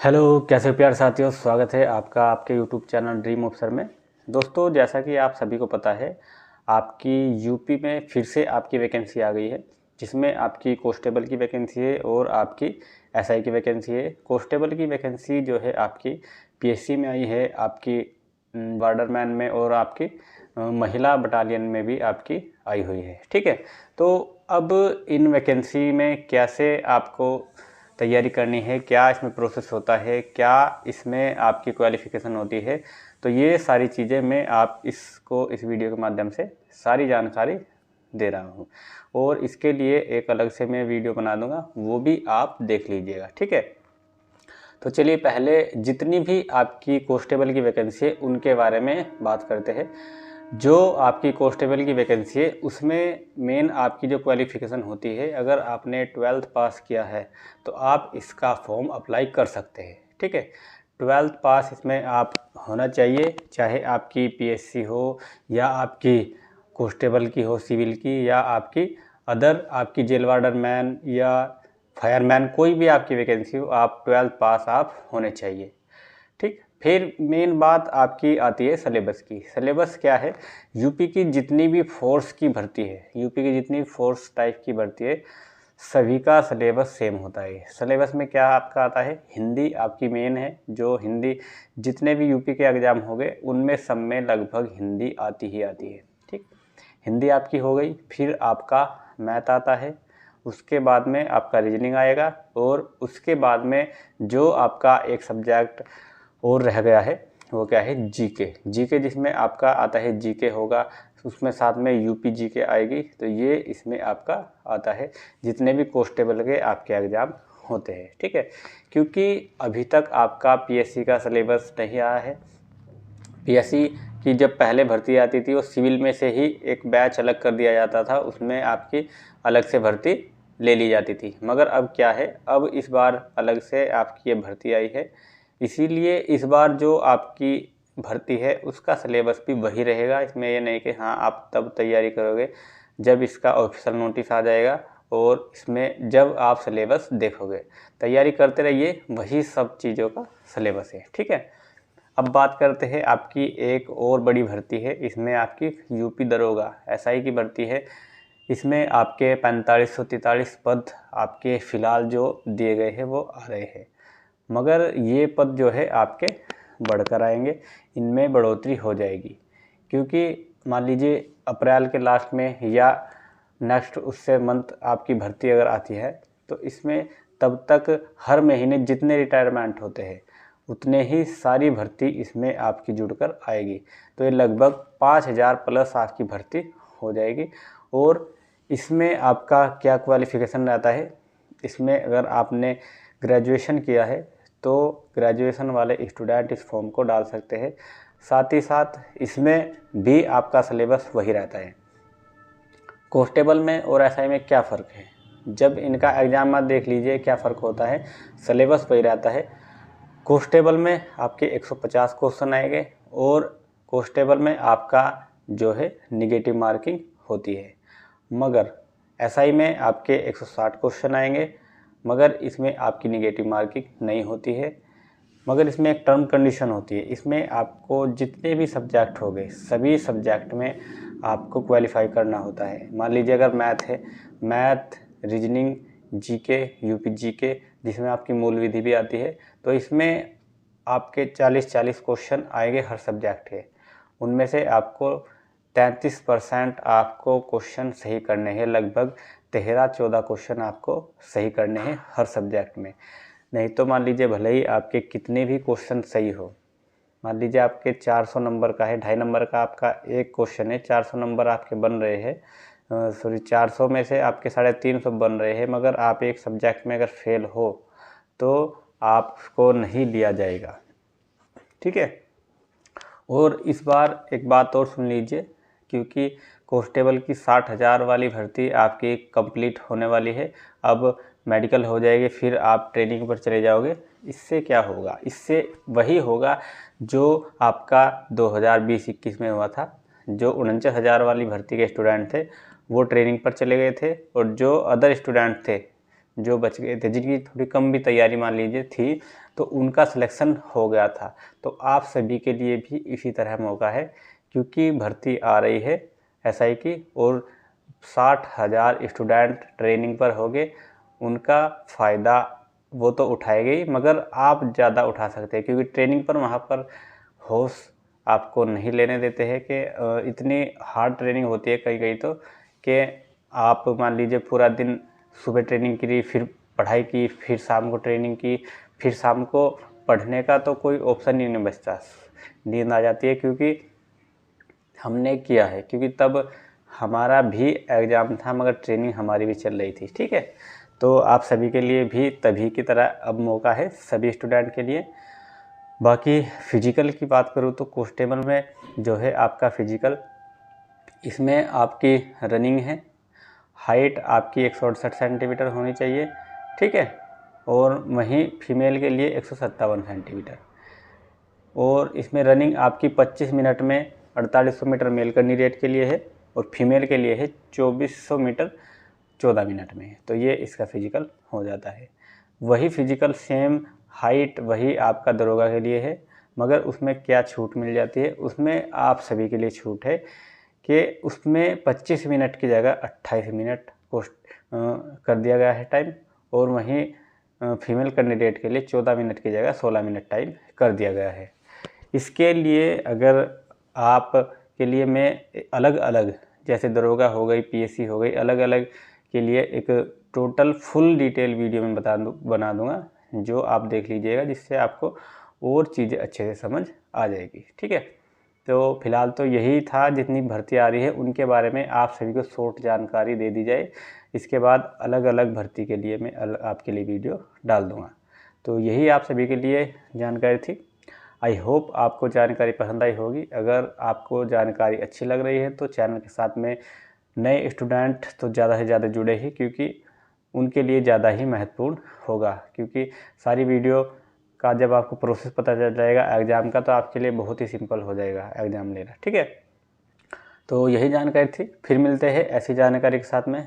Hello, कैसे हो प्यारे साथियों। स्वागत है आपका आपके यूट्यूब चैनल ड्रीम ऑफिसर में। दोस्तों, जैसा कि आप सभी को पता है, आपकी यूपी में फिर से आपकी वैकेंसी आ गई है, जिसमें आपकी कांस्टेबल की वैकेंसी है और आपकी एसआई की वैकेंसी है। कांस्टेबल की वैकेंसी जो है आपकी पीएससी में आई है, आपकी बॉर्डरमैन में और आपकी महिला बटालियन में भी आपकी आई हुई है। ठीक है, तो अब इन वैकेंसी में कैसे आपको तैयारी करनी है, क्या इसमें प्रोसेस होता है, क्या इसमें आपकी क्वालिफ़िकेशन होती है, तो ये सारी चीज़ें मैं आप इस वीडियो के माध्यम से सारी जानकारी दे रहा हूँ। और इसके लिए एक अलग से मैं वीडियो बना दूंगा, वो भी आप देख लीजिएगा। ठीक है, तो चलिए पहले जितनी भी आपकी कांस्टेबल की वैकेंसी है उनके बारे में बात करते हैं। जो आपकी कांस्टेबल की वैकेंसी है उसमें मेन आपकी जो क्वालिफ़िकेशन होती है, अगर आपने 12th पास किया है तो आप इसका फॉर्म अप्लाई कर सकते हैं। ठीक है, 12th पास इसमें आप होना चाहिए, चाहे आपकी पीएससी हो या आपकी कांस्टेबल की हो, सिविल की, या आपकी अदर आपकी जेल वार्डर मैन या फायरमैन, कोई भी आपकी वैकेंसी हो, आप 12th पास आप होने चाहिए। ठीक, फिर मेन बात आपकी आती है सिलेबस की। सिलेबस क्या है? यूपी की जितनी भी फोर्स की भर्ती है, यूपी की जितनी फोर्स टाइप की भर्ती है, सभी का सिलेबस सेम होता है। सिलेबस में क्या आपका आता है? हिंदी आपकी मेन है। जो हिंदी जितने भी यूपी के एग्जाम हो गए उनमें सब में लगभग हिंदी आती ही आती है। ठीक, हिंदी आपकी हो गई। फिर आपका मैथ आता है, उसके बाद में आपका रीजनिंग आएगा, और उसके बाद में जो आपका एक सब्जेक्ट और रह गया है वो क्या है? जीके। जीके जिसमें आपका आता है, जीके होगा, उसमें साथ में यूपी जीके आएगी। तो ये इसमें आपका आता है जितने भी कांस्टेबल के आपके एग्ज़ाम होते हैं। ठीक है, क्योंकि अभी तक आपका पीएससी का सिलेबस नहीं आया है। पीएससी की जब पहले भर्ती आती थी वो सिविल में से ही एक बैच अलग कर दिया जाता था, उसमें आपकी अलग से भर्ती ले ली जाती थी। मगर अब क्या है, अब इस बार अलग से आपकी ये भर्ती आई है, इसीलिए इस बार जो आपकी भर्ती है उसका सिलेबस भी वही रहेगा। इसमें ये नहीं कि हाँ आप तब तैयारी करोगे जब इसका ऑफिशियल नोटिस आ जाएगा, और इसमें जब आप सिलेबस देखोगे। तैयारी करते रहिए, वही सब चीज़ों का सिलेबस है। ठीक है, अब बात करते हैं आपकी एक और बड़ी भर्ती है। इसमें आपकी यूपी दरोगा एसआई की भर्ती है। इसमें आपके 4543 पद आपके फ़िलहाल जो दिए गए हैं वो आ रहे हैं, मगर ये पद जो है आपके बढ़कर आएंगे, इनमें बढ़ोतरी हो जाएगी। क्योंकि मान लीजिए अप्रैल के लास्ट में या नेक्स्ट उससे मंथ आपकी भर्ती अगर आती है, तो इसमें तब तक हर महीने जितने रिटायरमेंट होते हैं उतने ही सारी भर्ती इसमें आपकी जुड़कर आएगी। तो ये लगभग 5000 प्लस आपकी भर्ती हो जाएगी। और इसमें आपका क्या क्वालिफ़िकेशन रहता है? इसमें अगर आपने ग्रेजुएशन किया है तो ग्रेजुएशन वाले स्टूडेंट इस फॉर्म को डाल सकते हैं। साथ ही साथ इसमें भी आपका सिलेबस वही रहता है। कांस्टेबल में और एसआई में क्या फ़र्क है? जब इनका एग्ज़ाम आप देख लीजिए क्या फ़र्क होता है। सिलेबस वही रहता है। कांस्टेबल में आपके 150 क्वेश्चन आएंगे, और कांस्टेबल में आपका जो है निगेटिव मार्किंग होती है। मगर एसआई में आपके 160 क्वेश्चन आएंगे, मगर इसमें आपकी निगेटिव मार्किंग नहीं होती है। मगर इसमें एक टर्म कंडीशन होती है। इसमें आपको जितने भी सब्जेक्ट हो गए सभी सब्जेक्ट में आपको क्वालिफाई करना होता है। मान लीजिए अगर मैथ है, math, reasoning, GK, UP GK जिसमें आपकी मूल विधि भी आती है, तो इसमें आपके 40-40 क्वेश्चन आएंगे हर सब्जेक्ट के। उनमें से आपको 33% आपको क्वेश्चन सही करने हैं। लगभग 13-14 क्वेश्चन आपको सही करने हैं हर सब्जेक्ट में। नहीं तो मान लीजिए भले ही आपके कितने भी क्वेश्चन सही हो, मान लीजिए आपके 400 नंबर का है, 2.5 नंबर का आपका एक क्वेश्चन है, 400 नंबर आपके बन रहे हैं, 400 में से आपके 350 बन रहे हैं, मगर आप एक सब्जेक्ट में अगर फेल हो तो आपको नहीं लिया जाएगा। ठीक है, और इस बार एक बात और सुन लीजिए, क्योंकि कांस्टेबल की 60,000 वाली भर्ती आपकी कंप्लीट होने वाली है। अब मेडिकल हो जाएगी, फिर आप ट्रेनिंग पर चले जाओगे। इससे क्या होगा? इससे वही होगा जो आपका 2020-21 में हुआ था। जो 49,000 वाली भर्ती के स्टूडेंट थे वो ट्रेनिंग पर चले गए थे, और जो अदर स्टूडेंट थे जो बच गए थे, जिनकी थोड़ी कम भी तैयारी मान लीजिए थी, तो उनका सिलेक्शन हो गया था। तो आप सभी के लिए भी इसी तरह मौका है, क्योंकि भर्ती आ रही है SI की और 60,000 स्टूडेंट ट्रेनिंग पर हो गए। उनका फ़ायदा वो तो उठाएंगे ही, मगर आप ज़्यादा उठा सकते हैं, क्योंकि ट्रेनिंग पर वहाँ पर होश आपको नहीं लेने देते हैं कि इतनी हार्ड ट्रेनिंग होती है कहीं कहीं तो, कि आप मान लीजिए पूरा दिन सुबह ट्रेनिंग करी, फिर पढ़ाई की, फिर शाम को ट्रेनिंग की, फिर शाम को पढ़ने का तो कोई ऑप्शन ही नहीं बचता, नींद आ जाती है। क्योंकि हमने किया है, क्योंकि तब हमारा भी एग्ज़ाम था मगर ट्रेनिंग हमारी भी चल रही थी। ठीक है, तो आप सभी के लिए भी तभी की तरह अब मौका है सभी स्टूडेंट के लिए। बाकी फ़िज़िकल की बात करूँ तो कांस्टेबल में जो है आपका फ़िज़िकल, इसमें आपकी रनिंग है, हाइट आपकी 168 सेंटीमीटर होनी चाहिए। ठीक है, और वहीं फीमेल के लिए 157 सेंटीमीटर। और इसमें रनिंग आपकी 25 मिनट में 4800 मीटर मेल कैंडिडेट के लिए है और फीमेल के लिए है 2400 मीटर 14 मिनट में। तो ये इसका फ़िज़िकल हो जाता है। वही फ़िज़िकल सेम हाइट वही आपका दरोगा के लिए है, मगर उसमें क्या छूट मिल जाती है, उसमें आप सभी के लिए छूट है कि उसमें 25 मिनट की जगह 28 मिनट कर दिया गया है टाइम, और वहीं फीमेल कैंडिडेट के लिए 14 मिनट की जगह 16 मिनट टाइम कर दिया गया है। इसके लिए अगर आप के लिए मैं अलग अलग, जैसे दरोगा हो गई, PSC हो गई, अलग अलग के लिए एक टोटल फुल डिटेल वीडियो में बना दूंगा, जो आप देख लीजिएगा, जिससे आपको और चीज़ें अच्छे से समझ आ जाएगी। ठीक है, तो फिलहाल तो यही था, जितनी भर्ती आ रही है उनके बारे में आप सभी को शॉर्ट जानकारी दे दी जाए। इसके बाद अलग अलग भर्ती के लिए मैं आपके लिए वीडियो डाल दूँगा। तो यही आप सभी के लिए जानकारी थी। आई होप आपको जानकारी पसंद आई होगी। अगर आपको जानकारी अच्छी लग रही है तो चैनल के साथ में नए स्टूडेंट तो ज़्यादा से ज़्यादा जुड़े ही, क्योंकि उनके लिए ज़्यादा ही महत्वपूर्ण होगा। क्योंकि सारी वीडियो का जब आपको प्रोसेस पता चल जाएगा एग्ज़ाम का, तो आपके लिए बहुत ही सिंपल हो जाएगा एग्ज़ाम लेना। ठीक है, तो यही जानकारी थी। फिर मिलते हैं ऐसी जानकारी के साथ में।